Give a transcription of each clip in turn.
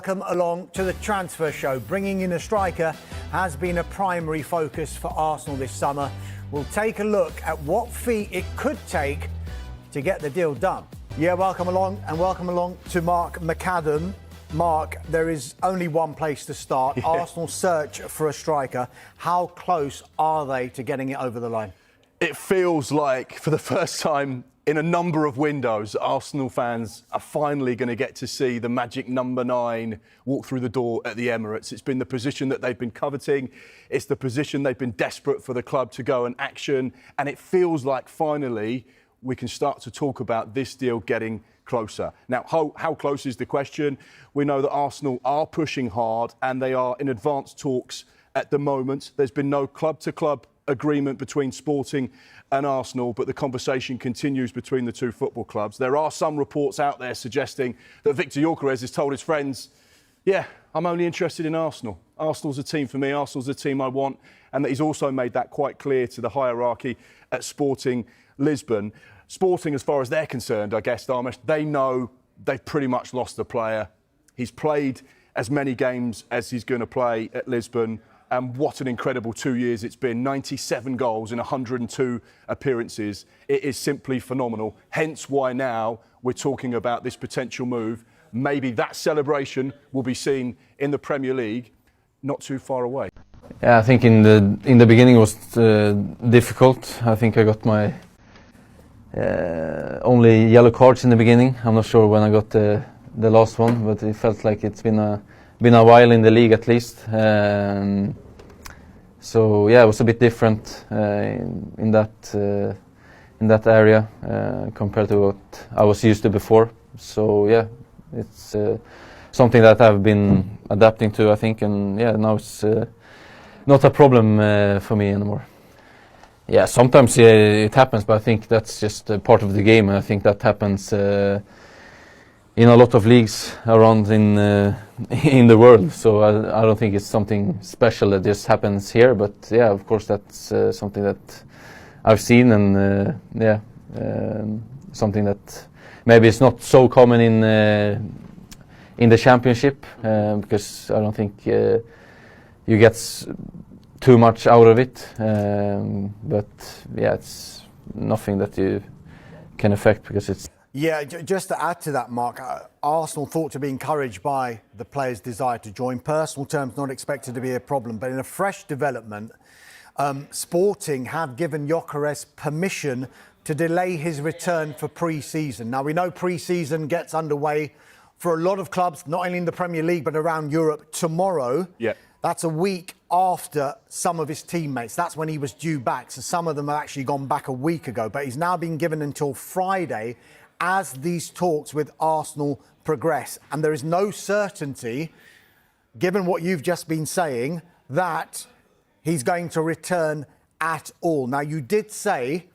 welcome along to the transfer show. Bringing in a striker has been a primary focus for Arsenal this summer. We'll take a look at what fee it could take to get the deal done. Yeah, welcome along to Mark McAdam. Mark, there is only one place to start. Yeah. Arsenal's search for a striker. How close are they to getting it over the line? It feels like, for the first time in a number of windows, Arsenal fans are finally going to get to see the magic number 9 walk through the door at the Emirates. It's been the position that they've been coveting. It's the position they've been desperate for the club to go and action. And it feels like finally we can start to talk about this deal getting closer. Now, how close is the question? We know that Arsenal are pushing hard and they are in advanced talks at the moment. There's been no club-to-club agreement between Sporting and Arsenal, but the conversation continues between the two football clubs. There are some reports out there suggesting that Victor Gyokeres has told his friends, yeah, I'm only interested in Arsenal. Arsenal's a team for me, Arsenal's a team I want, and that he's also made that quite clear to the hierarchy at Sporting Lisbon. Sporting, as far as they're concerned, I guess, Dharmesh, they know they've pretty much lost the player. He's played as many games as he's going to play at Lisbon. And what an incredible 2 years it's been. 97 goals in 102 appearances. It is simply phenomenal. Hence why now we're talking about this potential move. Maybe that celebration will be seen in the Premier League not too far away. Yeah, I think in the beginning it was difficult. I think I got my only yellow cards in the beginning. I'm not sure when I got the last one, but it felt like it's been a while in the league at least. So yeah, it was a bit different in that area compared to what I was used to before. So yeah, it's something that I've been adapting to, I think, and yeah, now it's not a problem for me anymore. Yeah, sometimes it happens, but I think that's just part of the game, and I think that happens in a lot of leagues around in the world. So I don't think it's something special that just happens here. But yeah, of course, that's something that I've seen, and something that maybe it's not so common in the championship, because I don't think you get too much out of it. But yeah, it's nothing that you can affect because it's. Yeah, just to add to that, Mark, Arsenal thought to be encouraged by the player's desire to join. Personal terms not expected to be a problem, but in a fresh development, Sporting have given Gyokeres permission to delay his return for pre-season. Now, we know pre-season gets underway for a lot of clubs, not only in the Premier League, but around Europe tomorrow. Yeah. That's a week after some of his teammates. That's when he was due back. So some of them have actually gone back a week ago, but he's now been given until Friday as these talks with Arsenal progress. And there is no certainty, given what you've just been saying, that he's going to return at all. Now, you did say,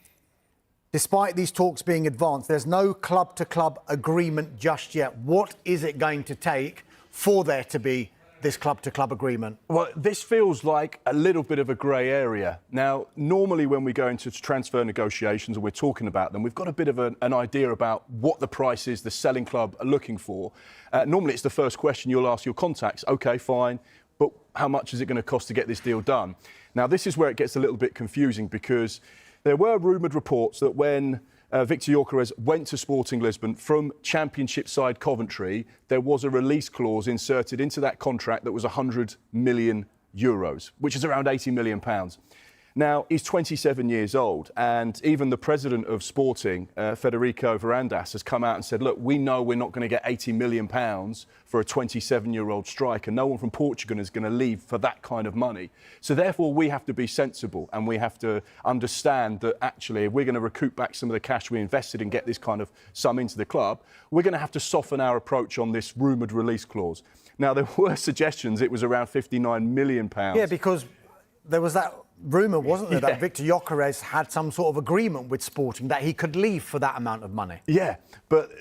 despite these talks being advanced, there's no club-to-club agreement just yet. What is it going to take for there to be this club-to-club agreement? Well, this feels like a little bit of a grey area. Now, normally when we go into transfer negotiations and we're talking about them, we've got a bit of an idea about what the price is the selling club are looking for. Normally it's the first question you'll ask your contacts. OK, fine, but how much is it going to cost to get this deal done? Now, this is where it gets a little bit confusing, because there were rumoured reports that when Victor Gyokeres went to Sporting Lisbon from Championship side Coventry, there was a release clause inserted into that contract that was €100 million, which is around £80 million. Now, he's 27 years old, and even the president of Sporting, Federico Varandas, has come out and said, look, we know we're not going to get £80 million for a 27-year-old striker. No one from Portugal is going to leave for that kind of money. So therefore, we have to be sensible, and we have to understand that actually, if we're going to recoup back some of the cash we invested and get this kind of sum into the club, we're going to have to soften our approach on this rumoured release clause. Now, there were suggestions it was around £59 million. Yeah, because there was that rumour, wasn't there, that Victor Gyokeres had some sort of agreement with Sporting that he could leave for that amount of money. Yeah, but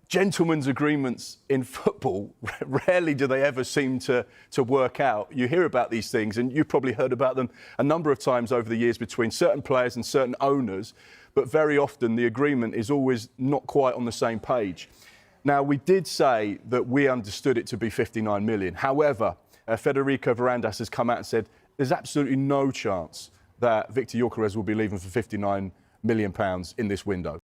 gentlemen's agreements in football, rarely do they ever seem to work out. You hear about these things, and you've probably heard about them a number of times over the years between certain players and certain owners, but very often the agreement is always not quite on the same page. Now, we did say that we understood it to be 59 million. However, Federico Varandas has come out and said there's absolutely no chance that Victor Gyokeres will be leaving for £59 million in this window.